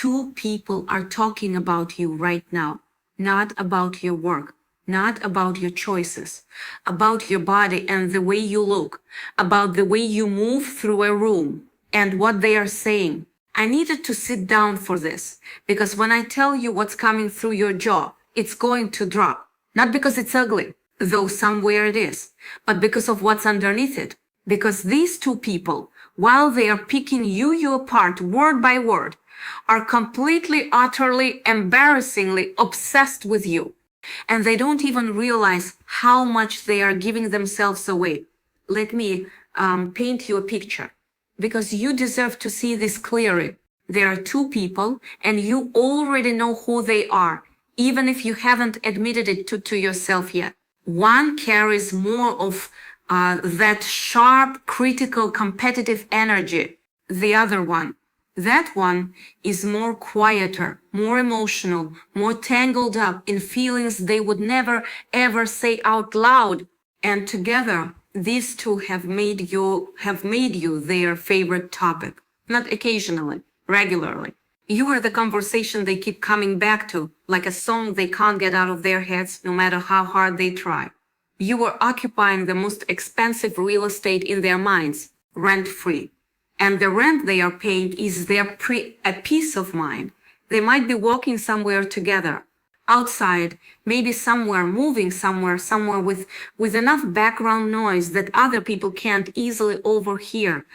two people are talking about you right now, not about your work, not about your choices, about your body and the way you look, about the way you move through a room and what they are saying. I needed to sit down for this because when I tell you what's coming through your jaw, it's going to drop. Not because it's ugly, though somewhere it is, but because of what's underneath it. Because these two people, while they are picking you apart word by word, are completely, utterly, embarrassingly obsessed with you. And they don't even realize how much they are giving themselves away. Let me paint you a picture, because you deserve to see this clearly. There are two people, and you already know who they are, even if you haven't admitted it to yourself yet. One carries more of that sharp, critical, competitive energy. The other one, that one is more quieter, more emotional, more tangled up in feelings they would never ever say out loud. And together, these two have made you their favorite topic. Not occasionally, regularly. You are the conversation they keep coming back to, like a song they can't get out of their heads no matter how hard they try. You are occupying the most expensive real estate in their minds, rent-free. And the rent they are paying is a peace of mind. They might be walking somewhere together, outside, maybe somewhere, moving somewhere with enough background noise that other people can't easily overhear.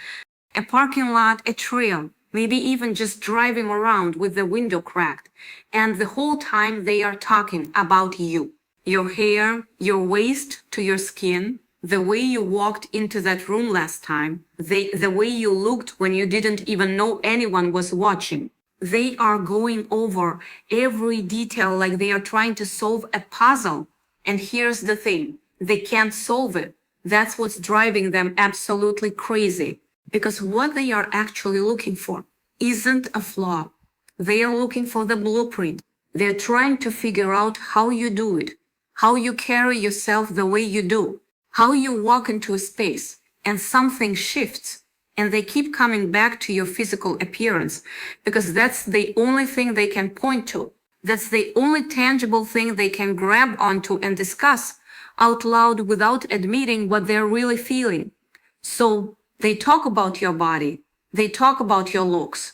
A parking lot, a trail, maybe even just driving around with the window cracked. And the whole time they are talking about you. Your hair, your waist to your skin, the way you walked into that room last time, the way you looked when you didn't even know anyone was watching. They are going over every detail like they are trying to solve a puzzle. And here's the thing, they can't solve it. That's what's driving them absolutely crazy. Because what they are actually looking for isn't a flaw. They are looking for the blueprint. They're trying to figure out how you do it, how you carry yourself the way you do, how you walk into a space and something shifts. And they keep coming back to your physical appearance because that's the only thing they can point to. That's the only tangible thing they can grab onto and discuss out loud without admitting what they're really feeling. So they talk about your body. They talk about your looks.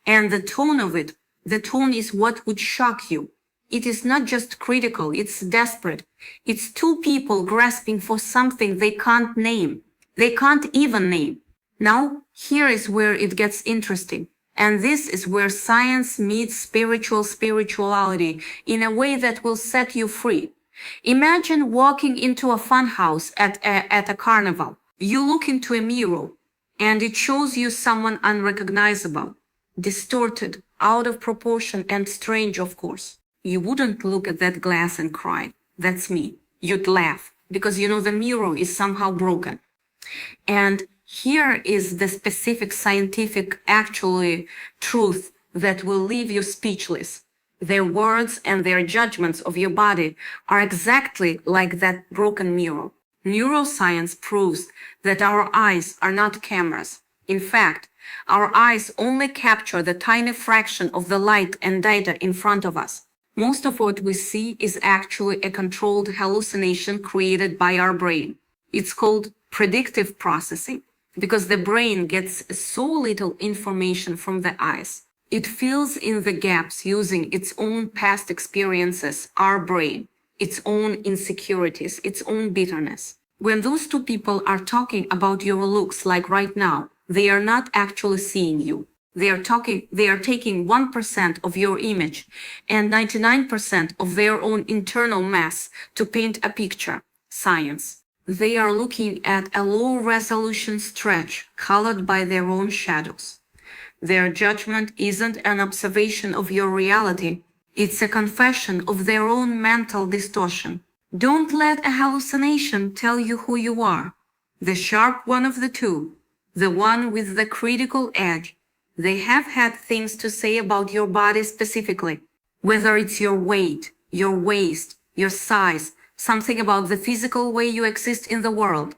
And the tone of it, the tone is what would shock you. It is not just critical, it's desperate. It's two people grasping for something they can't name. They can't even name. Now, here is where it gets interesting. And this is where science meets spirituality in a way that will set you free. Imagine walking into a fun house at a carnival. You look into a mirror and it shows you someone unrecognizable, distorted, out of proportion and strange, of course. You wouldn't look at that glass and cry, "That's me." You'd laugh because you know the mirror is somehow broken. And here is the specific scientific actually truth that will leave you speechless. Their words and their judgments of your body are exactly like that broken mirror. Neuroscience proves that our eyes are not cameras. In fact, our eyes only capture the tiny fraction of the light and data in front of us. Most of what we see is actually a controlled hallucination created by our brain. It's called predictive processing because the brain gets so little information from the eyes. It fills in the gaps using its own past experiences, our brain, its own insecurities, its own bitterness. When those two people are talking about your looks like right now, they are not actually seeing you. They are taking 1% of your image and 99% of their own internal mass to paint a picture. Science. They are looking at a low-resolution stretch colored by their own shadows. Their judgment isn't an observation of your reality. It's a confession of their own mental distortion. Don't let a hallucination tell you who you are. The sharp one of the two, the one with the critical edge. They have had things to say about your body specifically, whether it's your weight, your waist, your size, something about the physical way you exist in the world.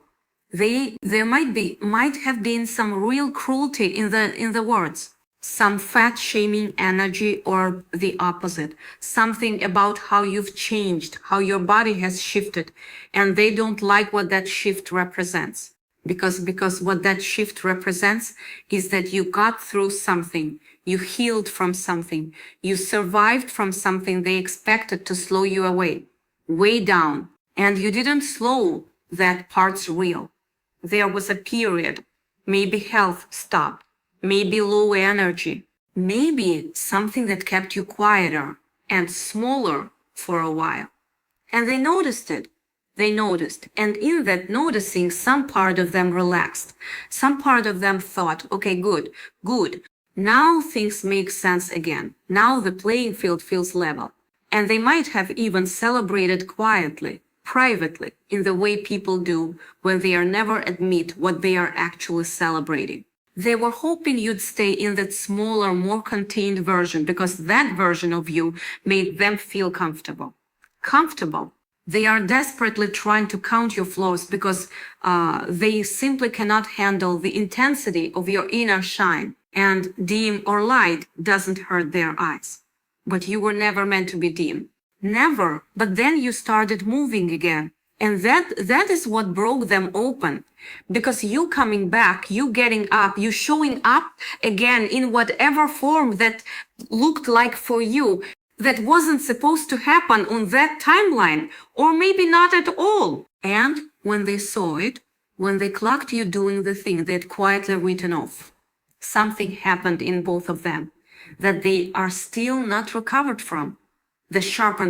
There might have been some real cruelty in the words. some fat shaming energy, or the opposite, something about how you've changed, how your body has shifted, and they don't like what that shift represents. Because what that shift represents is that you got through something, you healed from something, you survived from something they expected to slow you away, way down, and you didn't slow that part's real. There was a period, maybe health stopped, maybe low energy, maybe something that kept you quieter and smaller for a while. And they noticed it. They noticed. And in that noticing, some part of them relaxed. Some part of them thought, okay, good, good. Now things make sense again. Now the playing field feels level. And they might have even celebrated quietly, privately, in the way people do when they are never admit what they are actually celebrating. They were hoping you'd stay in that smaller, more contained version because that version of you made them feel comfortable. Comfortable. They are desperately trying to count your flaws because they simply cannot handle the intensity of your inner shine. And dim or light doesn't hurt their eyes. But you were never meant to be dim. Never. But then you started moving again. And that is what broke them open. Because you coming back, you getting up, you showing up again in whatever form that looked like for you, that wasn't supposed to happen on that timeline, or maybe not at all. And when they saw it, when they clocked you doing the thing they'd quietly written off, something happened in both of them that they are still not recovered from. The sharper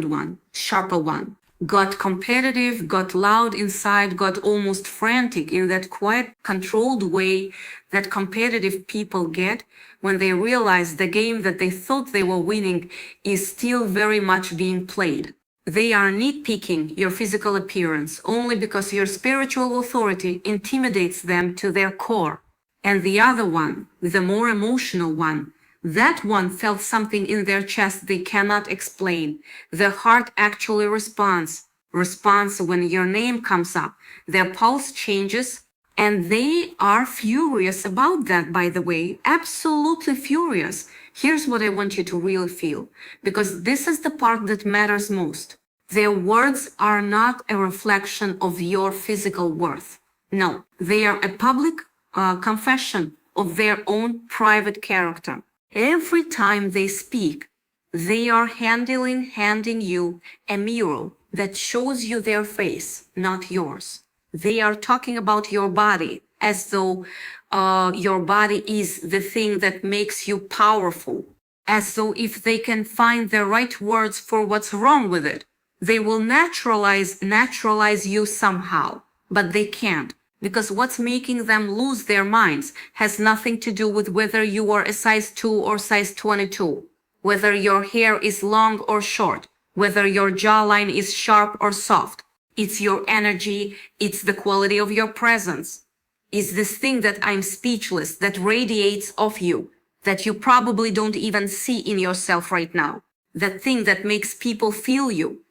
one, got competitive, got loud inside, got almost frantic in that quiet, controlled way that competitive people get when they realize the game that they thought they were winning is still very much being played. They are nitpicking your physical appearance only because your spiritual authority intimidates them to their core. And the other one, the more emotional one, that one felt something in their chest they cannot explain. The heart actually responds when your name comes up. Their pulse changes, and they are furious about that, by the way. Absolutely furious. Here's what I want you to really feel, because this is the part that matters most. Their words are not a reflection of your physical worth. No, they are a public confession of their own private character. Every time they speak, they are handing you a mirror that shows you their face, not yours. They are talking about your body as though your body is the thing that makes you powerful, as though if they can find the right words for what's wrong with it, they will naturalize you somehow, but they can't. Because what's making them lose their minds has nothing to do with whether you are a size 2 or size 22, whether your hair is long or short, whether your jawline is sharp or soft. It's your energy, it's the quality of your presence. It's this thing that I'm speechless, that radiates off you, that you probably don't even see in yourself right now. That thing that makes people feel you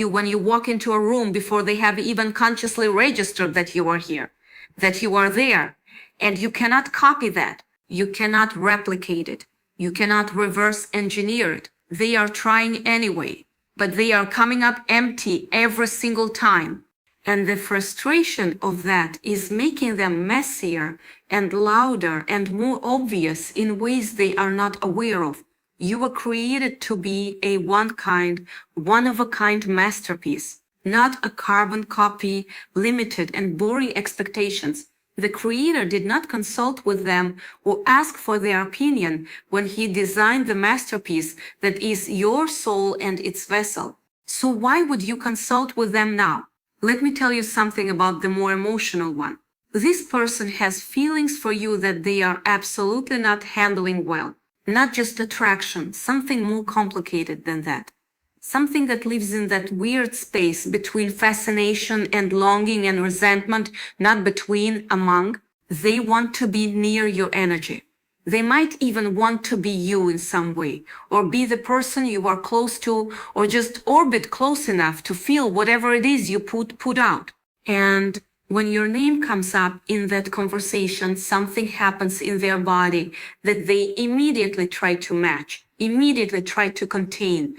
when you walk into a room before they have even consciously registered that you are here, that you are there. And you cannot copy that. You cannot replicate it. You cannot reverse engineer it. They are trying anyway, but they are coming up empty every single time. And the frustration of that is making them messier and louder and more obvious in ways they are not aware of. You were created to be a one-of-a-kind masterpiece, not a carbon copy, limited and boring expectations. The creator did not consult with them or ask for their opinion when he designed the masterpiece that is your soul and its vessel. So why would you consult with them now? Let me tell you something about the more emotional one. This person has feelings for you that they are absolutely not handling well. Not just attraction, something more complicated than that. Something that lives in that weird space between fascination and longing and resentment, not between, among. They want to be near your energy. They might even want to be you in some way, or be the person you are close to, or just orbit close enough to feel whatever it is you put out. And When your name comes up in that conversation, something happens in their body that they immediately try to match, immediately try to contain.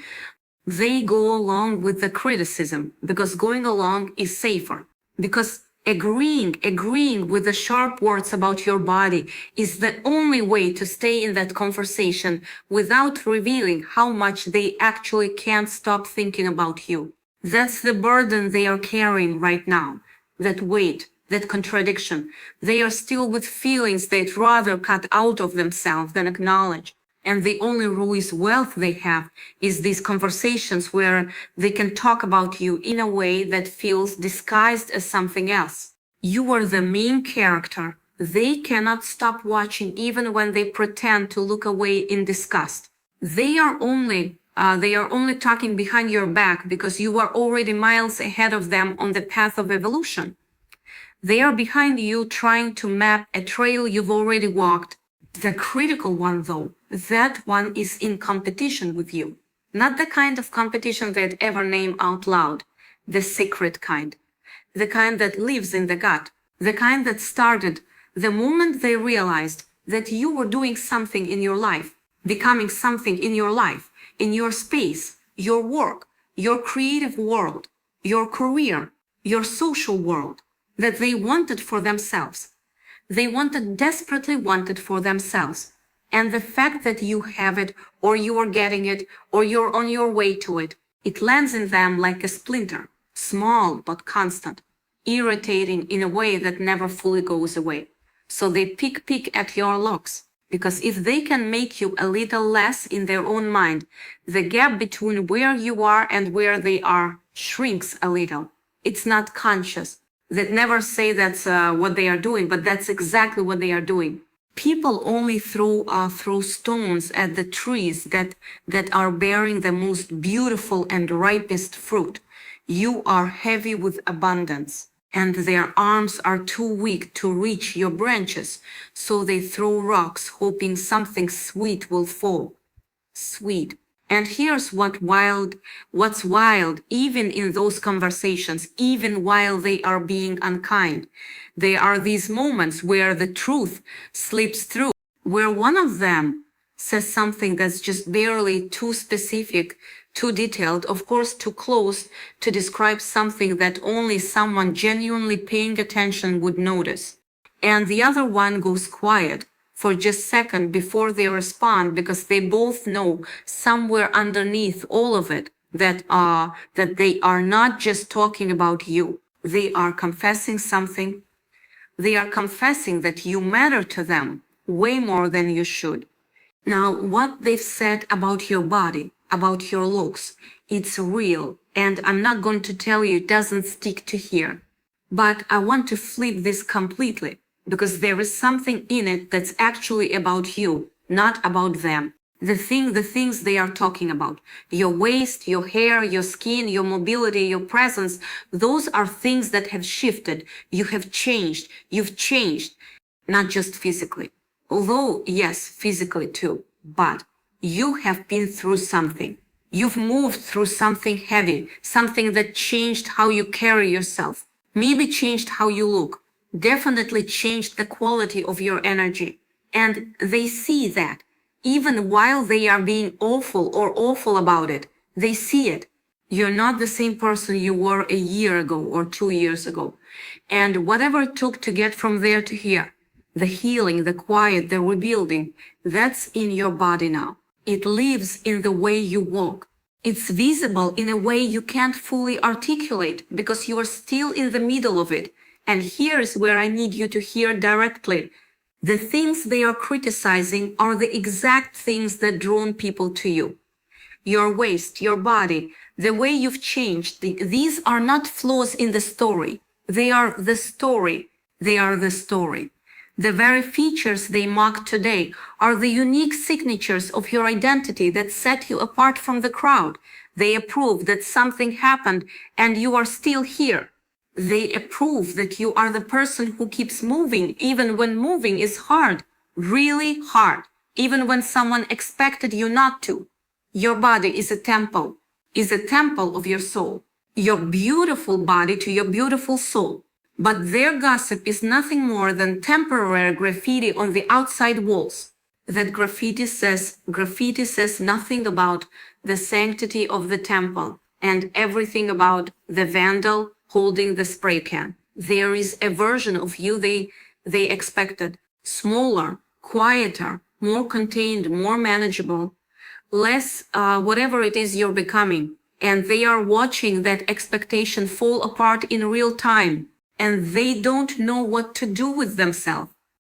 They go along with the criticism because going along is safer. Because agreeing with the sharp words about your body is the only way to stay in that conversation without revealing how much they actually can't stop thinking about you. That's the burden they are carrying right now. That weight, that contradiction. They are still with feelings they'd rather cut out of themselves than acknowledge. And the only Rui's wealth they have is these conversations where they can talk about you in a way that feels disguised as something else. You are the main character. They cannot stop watching even when they pretend to look away in disgust. They are only talking behind your back because you are already miles ahead of them on the path of evolution. They are behind you trying to map a trail you've already walked. The critical one, though, that one is in competition with you. Not the kind of competition they'd ever name out loud. The secret kind. The kind that lives in the gut. The kind that started the moment they realized that you were doing something in your life, becoming something in your life, in your space, your work, your creative world, your career, your social world, that they wanted for themselves. They desperately wanted for themselves. And the fact that you have it, or you are getting it, or you're on your way to it, it lands in them like a splinter, small but constant, irritating in a way that never fully goes away. So they pick at your locks. Because if they can make you a little less in their own mind, the gap between where you are and where they are shrinks a little. It's not conscious. That never say that's what they are doing, but that's exactly what they are doing. People only throw stones at the trees that are bearing the most beautiful and ripest fruit. You are heavy with abundance, and their arms are too weak to reach your branches, so they throw rocks, hoping something sweet will fall. Sweet. And here's what's wild, even in those conversations, even while they are being unkind. There are these moments where the truth slips through, where one of them says something that's just barely too specific, too detailed, of course, too close to describe something that only someone genuinely paying attention would notice. And the other one goes quiet for just a second before they respond, because they both know somewhere underneath all of it that they are not just talking about you. They are confessing something. They are confessing that you matter to them way more than you should. Now, what they've said about your body, about your looks, it's real. And I'm not going to tell you it doesn't stick to here. But I want to flip this completely, because there is something in it that's actually about you, not about them. The things they are talking about, your waist, your hair, your skin, your mobility, your presence, those are things that have shifted. You have changed. You've changed, not just physically. Although, yes, physically too, but you have been through something. You've moved through something heavy, something that changed how you carry yourself, maybe changed how you look, definitely changed the quality of your energy. And they see that. Even while they are being awful about it, they see it. You're not the same person you were a year ago or 2 years ago. And whatever it took to get from there to here, the healing, the quiet, the rebuilding, that's in your body now. It lives in the way you walk. It's visible in a way you can't fully articulate because you are still in the middle of it. And here's where I need you to hear directly. The things they are criticizing are the exact things that drawn people to you. Your waist, your body, the way you've changed, these are not flaws in the story. They are the story. They are the story. The very features they mock today are the unique signatures of your identity that set you apart from the crowd. They approve that something happened and you are still here. They approve that you are the person who keeps moving, even when moving is hard, really hard, even when someone expected you not to. Your body is a temple of your soul. Your beautiful body to your beautiful soul. But their gossip is nothing more than temporary graffiti on the outside walls. That graffiti says nothing about the sanctity of the temple and everything about the vandal holding the spray can. There is a version of you they expected, smaller, quieter, more contained, more manageable, less whatever it is you're becoming. And they are watching that expectation fall apart in real time. And they don't know what to do with themselves.